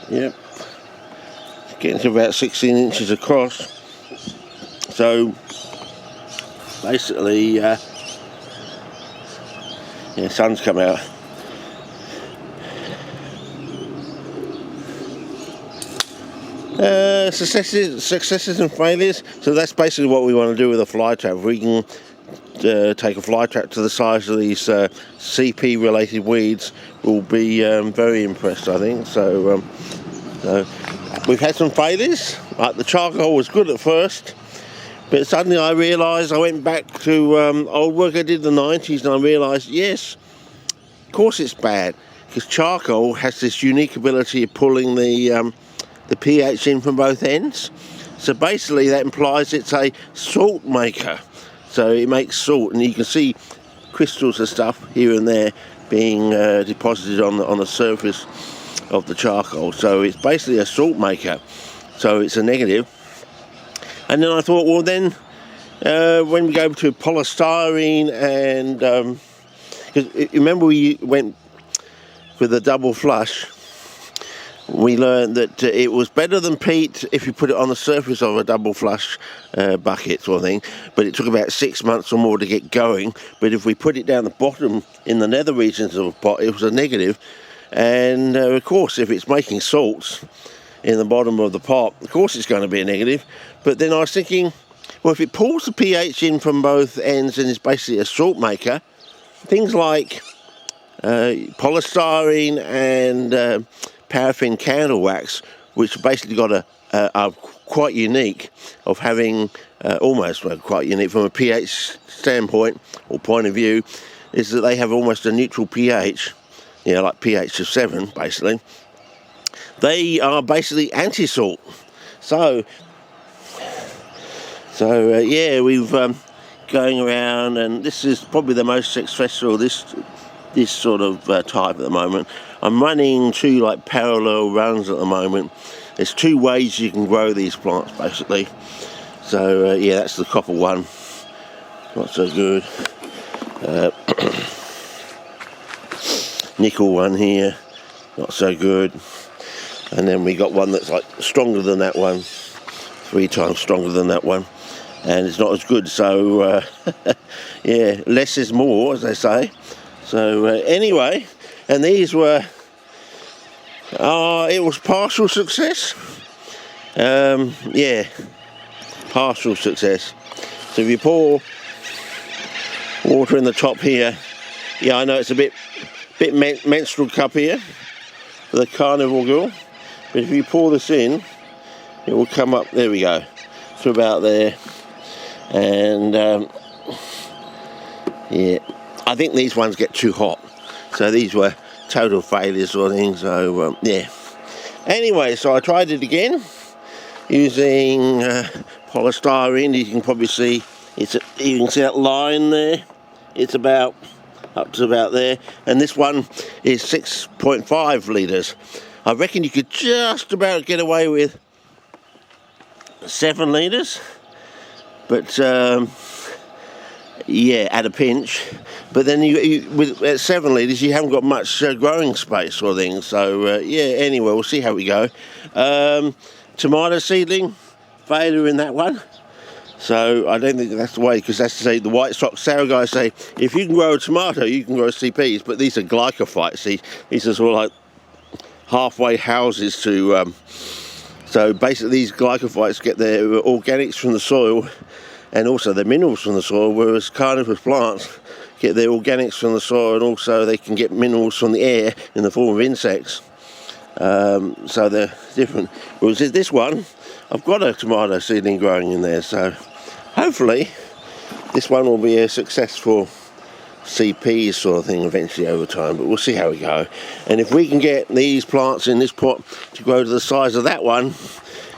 Yep. Getting to about 16 inches across. So basically, yeah, sun's come out. Successes and failures. So that's basically what we want to do with a fly trap. If we can take a fly trap to the size of these CP related weeds, we'll be very impressed, I think. So we've had some failures. Like the charcoal was good at first, but suddenly I realised, I went back to old work I did in the 90s, and I realised, yes, of course it's bad, because charcoal has this unique ability of pulling the pH in from both ends. So basically that implies it's a salt maker. So it makes salt, and you can see crystals of stuff here and there being deposited on the surface of the charcoal. So it's basically a salt maker. So it's a negative. And then I thought, well then, when we go to polystyrene and because remember we went with a double flush, we learned that it was better than peat if you put it on the surface of a double flush bucket sort of thing, but it took about 6 months or more to get going. But if we put it down the bottom in the nether regions of a pot, it was a negative. And of course, if it's making salts in the bottom of the pot, of course it's going to be a negative. But then I was thinking, well, if it pulls the pH in from both ends and is basically a salt maker, things like polystyrene and paraffin candle wax, which basically got are quite unique of having almost quite unique from a pH standpoint or point of view, is that they have almost a neutral pH, like pH of 7 basically. They are basically anti-salt. So yeah, we've going around, and this is probably the most successful this sort of type at the moment. I'm running 2 like parallel runs at the moment. There's 2 ways you can grow these plants basically. So yeah, that's the copper one, not so good. Nickel one here, not so good. And then we got one that's like stronger than that one, 3 times stronger than that one, and it's not as good. So yeah, less is more, as they say. So anyway, and these were, it was partial success. Yeah, partial success. So if you pour water in the top here, yeah, I know it's a bit menstrual cup here for the carnival girl, but if you pour this in, it will come up, there we go, to about there. And yeah, I think these ones get too hot, so these were total failures or things. So yeah, anyway, so I tried it again using polystyrene. You can probably see you can see that line there, it's about up to about there, and this one is 6.5 litres. I reckon you could just about get away with 7 litres, but yeah, at a pinch. But then at 7 litres, you haven't got much growing space or things. So yeah, anyway, we'll see how we go. Tomato seedling, failure in that one. So I don't think that's the way, because that's to say the white stock sour guys say if you can grow a tomato, you can grow CPs. But these are glycophytes. These are sort of like halfway houses to. So basically, these glycophytes get their organics from the soil, and also their minerals from the soil, whereas carnivorous plants get their organics from the soil, and also they can get minerals from the air in the form of insects. So they're different. Whereas this one, I've got a tomato seedling growing in there, so hopefully this one will be a successful CP sort of thing eventually over time, but we'll see how we go. And if we can get these plants in this pot to grow to the size of that one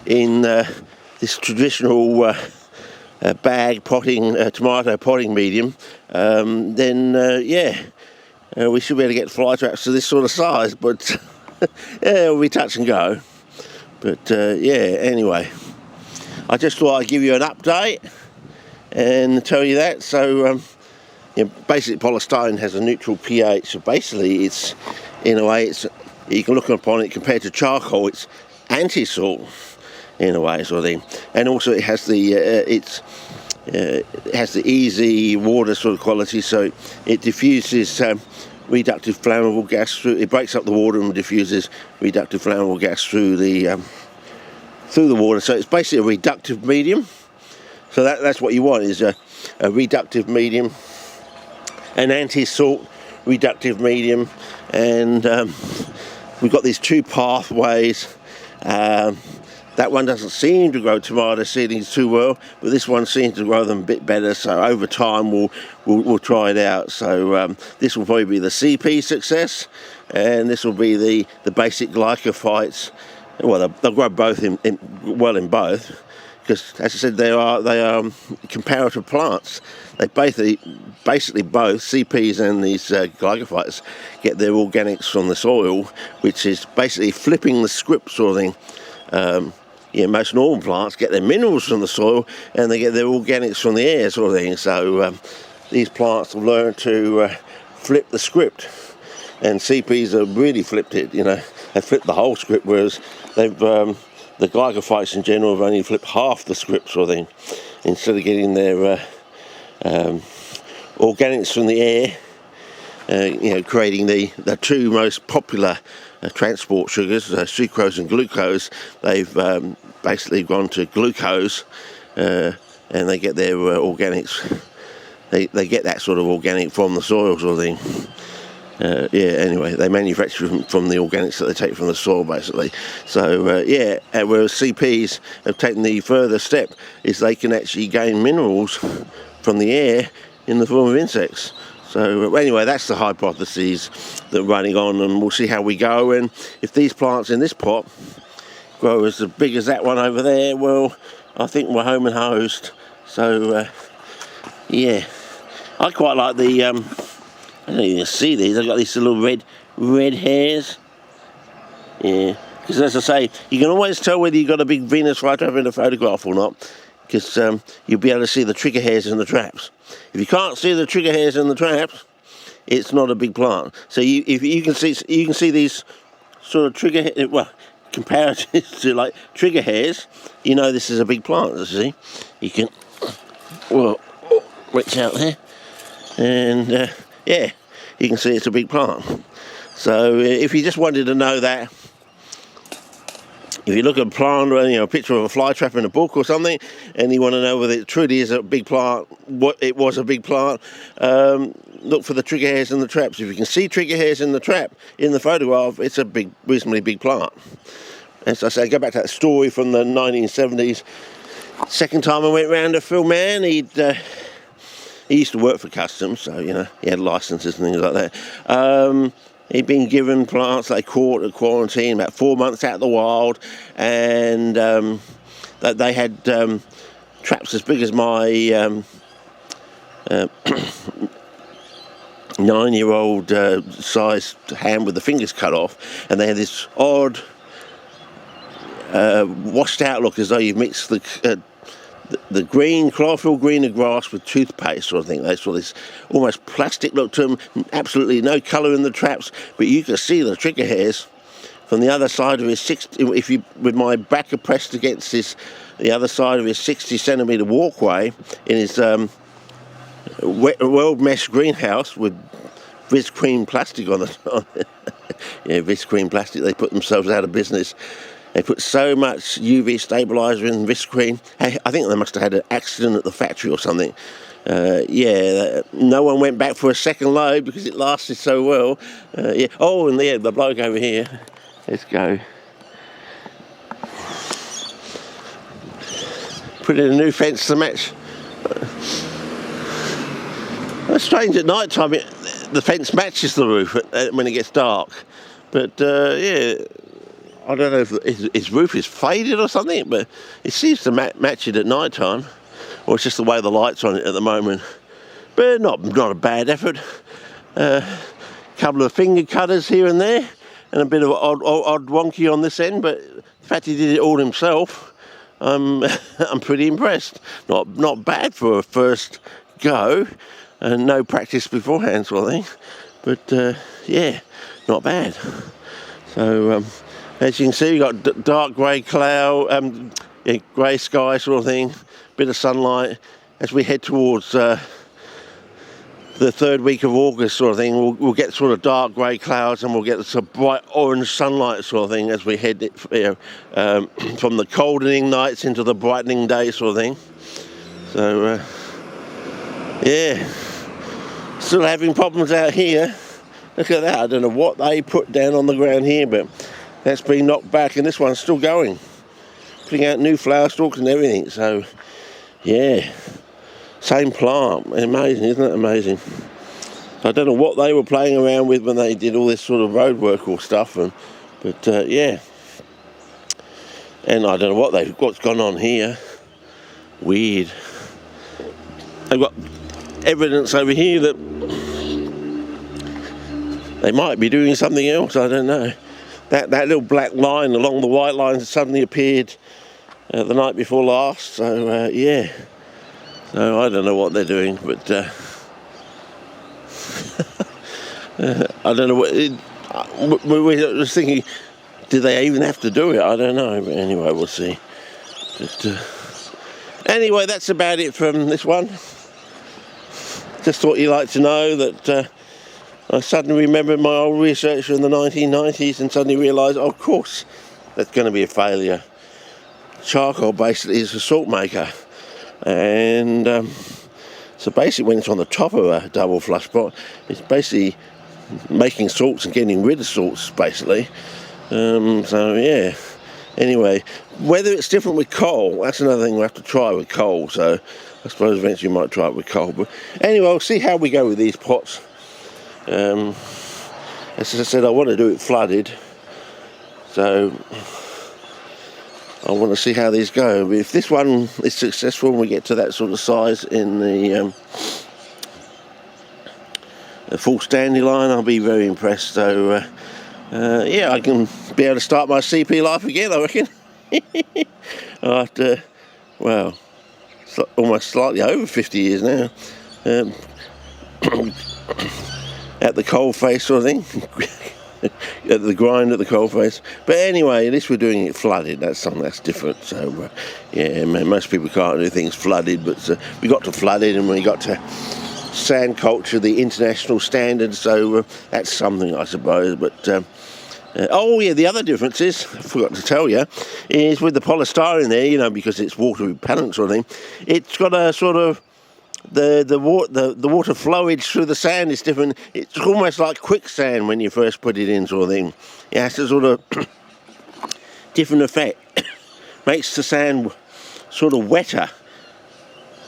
in this traditional bag potting, tomato potting medium, then yeah, we should be able to get fly traps to this sort of size, but yeah, it'll be touch and go. But yeah, anyway, I just thought I'd give you an update and tell you that. So basically polystyrene has a neutral pH, so basically it's, in a way, it's you can look upon it compared to charcoal, it's anti-salt in a way, sort of thing. And also it has the it has the easy water sort of quality, so it diffuses reductive flammable gas through. It breaks up the water and diffuses reductive flammable gas through the water. So it's basically a reductive medium. So that's what you want, is a reductive medium, an anti-salt reductive medium. And we've got these two pathways. That one doesn't seem to grow tomato seedlings too well, but this one seems to grow them a bit better. So over time we'll try it out. So this will probably be the CP success, and this will be the basic glycophytes. Well, they'll grow both in both, because as I said, they are comparative plants. They basically both CPs and these glycophytes get their organics from the soil, which is basically flipping the script sort of thing. Most normal plants get their minerals from the soil and they get their organics from the air sort of thing. So these plants have learned to flip the script, and CPs have really flipped it. They flipped the whole script, whereas they've the glycophytes in general have only flipped half the script sort of thing. Instead of getting their organics from the air, creating the two most popular transport sugars, sucrose and glucose, they've basically gone to glucose, and they get their organics. They get that sort of organic from the soil sort of thing. Anyway, they manufacture from the organics that they take from the soil, basically. So, whereas CPs have taken the further step, is they can actually gain minerals from the air in the form of insects. So anyway, that's the hypotheses that are running on, and we'll see how we go. And if these plants in this pot grow as big as that one over there, well, I think we're home and host. So, I quite like the, I don't even see these, I've got these little red hairs. Yeah, because as I say, you can always tell whether you've got a big Venus flytrap in a photograph or not, because you'll be able to see the trigger hairs in the traps. If you can't see the trigger hairs in the traps, it's not a big plant. So if you can see these sort of trigger, comparative to like trigger hairs, this is a big plant. You see, you can reach out there, and you can see it's a big plant. So if you just wanted to know that, if you look at a plant, a picture of a fly trap in a book or something, and you want to know whether it truly is a big plant, what it was a big plant, look for the trigger hairs in the traps. If you can see trigger hairs in the trap in the photograph, it's a reasonably big plant. As I say, go back to that story from the 1970s. Second time I went round to Phil Mann, he used to work for customs, so he had licenses and things like that. He'd been given plants they caught at quarantine, about 4 months out of the wild, and they had traps as big as my 9-year-old sized hand with the fingers cut off, and they had this odd washed out look, as though you've mixed the green, chlorophyll green of grass with toothpaste sort of thing. They saw this almost plastic look to them, absolutely no colour in the traps, but you could see the trigger hairs from the other side of his with my back pressed against the other side of his 60-centimetre walkway in his world mesh greenhouse with visqueen plastic on it. Visqueen plastic, they put themselves out of business. They put so much UV stabiliser in visqueen. I think they must have had an accident at the factory or something. No one went back for a second load because it lasted so well. Oh, and the bloke over here. Let's go. Put in a new fence to match. It's strange at night time. The fence matches the roof when it gets dark. But I don't know if his roof is faded or something, but it seems to match it at night time, or it's just the way the light's on it at the moment. But not a bad effort. Couple of finger cutters here and there, and a bit of odd wonky on this end. But the fact he did it all himself, I'm pretty impressed. Not bad for a first go, and no practice beforehand sort of thing. But not bad. So as you can see, we've got dark grey cloud, grey sky sort of thing, bit of sunlight. As we head towards the third week of August sort of thing, we'll get sort of dark grey clouds, and we'll get some bright orange sunlight sort of thing as we head from the coldening nights into the brightening day sort of thing. So yeah, still having problems out here. Look at that, I don't know what they put down on the ground here, but that's been knocked back, and this one's still going, putting out new flower stalks and everything. So yeah, same plant. Amazing, isn't it? Amazing. I don't know what they were playing around with when they did all this sort of road work or stuff, but yeah. And I don't know what's gone on here. Weird. They've got evidence over here that they might be doing something else. I don't know. That little black line along the white lines suddenly appeared the night before last. So yeah. So I don't know what they're doing, but I don't know what. We was thinking, do they even have to do it? I don't know. But anyway, we'll see. But anyway, that's about it from this one. Just thought you'd like to know that I suddenly remembered my old research from the 1990s and suddenly realised, oh, of course, that's going to be a failure. Charcoal basically is a salt maker. And so basically when it's on the top of a double flush pot, it's basically making salts and getting rid of salts, basically. So yeah, anyway, whether it's different with coal, that's another thing we'll have to try with coal. So I suppose eventually we might try it with coal. But anyway, we'll see how we go with these pots. As I said, I want to do it flooded. So I want to see how these go. If this one is successful and we get to that sort of size in the full standing line, I'll be very impressed. So yeah, I can be able to start my CP life again, I reckon. After, well, almost slightly over 50 years now. At the coalface sort of thing. At the grind at the coalface. But anyway, at least we're doing it flooded. That's something that's different. So yeah, most people can't do things flooded, but we got to flooded and we got to sand culture, the international standard. So that's something, I suppose. But oh yeah, the other difference is, I forgot to tell you, is with the polystyrene there, you know, because it's water repellent sort of thing, it's got a sort of the water flowage through the sand is different. It's almost like quicksand when you first put it in, sort of thing. It has a sort of different effect. Makes the sand sort of wetter,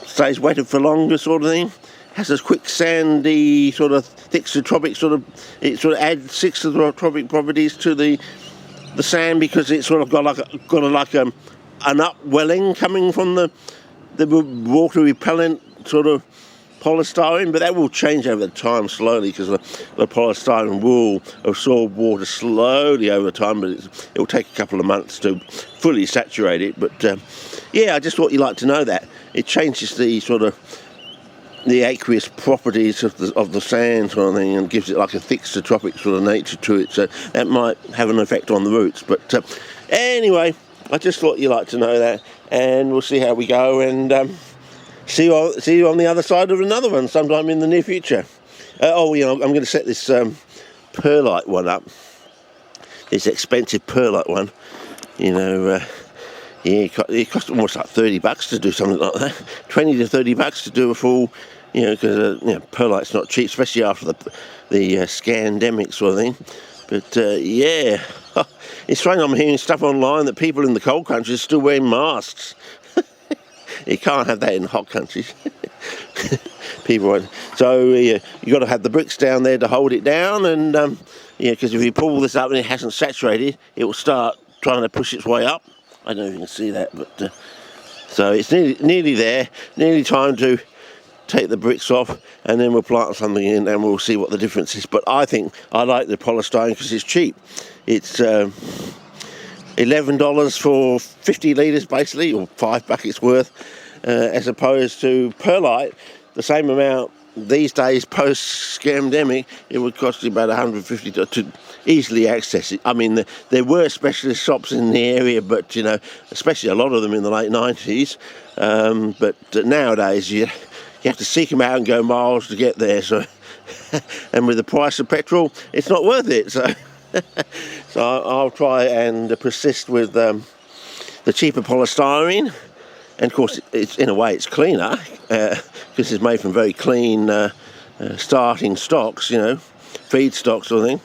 stays wetter for longer, sort of thing. Has this quicksandy sort of thixotropic sort of. It sort of adds thixotropic properties to the sand because it's sort of got an upwelling coming from the water repellent sort of polystyrene, but that will change over time slowly because the polystyrene will absorb water slowly over time, but it will take a couple of months to fully saturate it. But yeah, I just thought you'd like to know that it changes the sort of the aqueous properties of the sand sort of thing and gives it like a thixotropic sort of nature to it, so that might have an effect on the roots. But anyway, I just thought you'd like to know that, and we'll see how we go, and see you on the other side of another one sometime in the near future. Oh, you know, I'm going to set this perlite one up, this expensive perlite one. You know, yeah, it cost almost like $30 to do something like that. 20 to 30 bucks to do a full, you know, because you know, perlite's not cheap, especially after the scandemic sort of thing. But yeah, it's strange. I'm hearing stuff online that people in the cold countries are still wearing masks. You can't have that in hot countries. People won't. So yeah, you got to have the bricks down there to hold it down, and yeah, because if you pull this up and it hasn't saturated, it will start trying to push its way up. I don't know if you can see that, but so it's nearly there. Nearly time to take the bricks off, and then we'll plant something in, and we'll see what the difference is. But I think I like the polystyrene because it's cheap. It's $11 for 50 litres basically, or 5 buckets worth, as opposed to perlite, the same amount these days post-scamdemic, it would cost you about $150 to easily accessed. I mean, there were specialist shops in the area, but you know, especially a lot of them in the late 90s. But nowadays, you have to seek them out and go miles to get there. So, and with the price of petrol, it's not worth it. So, so I'll try and persist with the cheaper polystyrene. And of course, it's in a way it's cleaner because it's made from very clean starting stocks, you know, feed stocks or thing.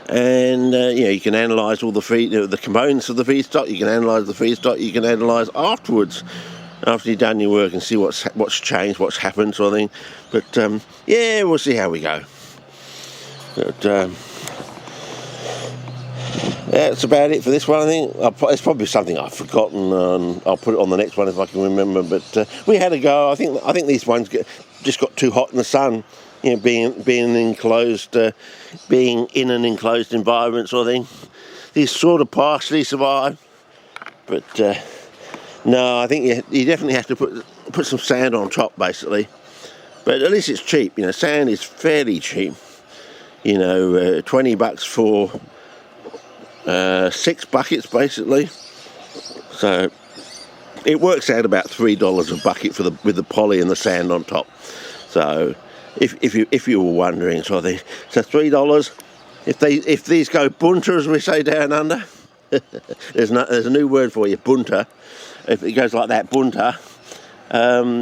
And you know, you can analyse all the components of the feedstock. You can analyse the feedstock. You can analyse afterwards, after you've done your work, and see what's changed, what's happened, sort of thing. But yeah, we'll see how we go. But that's about it for this one. I think it's probably something I've forgotten. I'll put it on the next one if I can remember. But we had a go. I think these ones just got too hot in the sun. You know, being enclosed, being in an enclosed environment, sort of thing. These sort of partially survive, but no, I think you definitely have to put some sand on top, basically. But at least it's cheap. You know, sand is fairly cheap. You know, $20 for 6 buckets, basically. So it works out about $3 a bucket with the poly and the sand on top. So if you were wondering, sort of thing. So $3. If these go bunta, as we say down under, there's a new word for you, bunta. If it goes like that, bunta,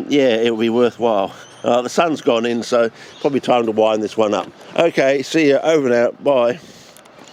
yeah, it'll be worthwhile. The sun's gone in, so probably time to wind this one up. Okay, see you, over and out, bye.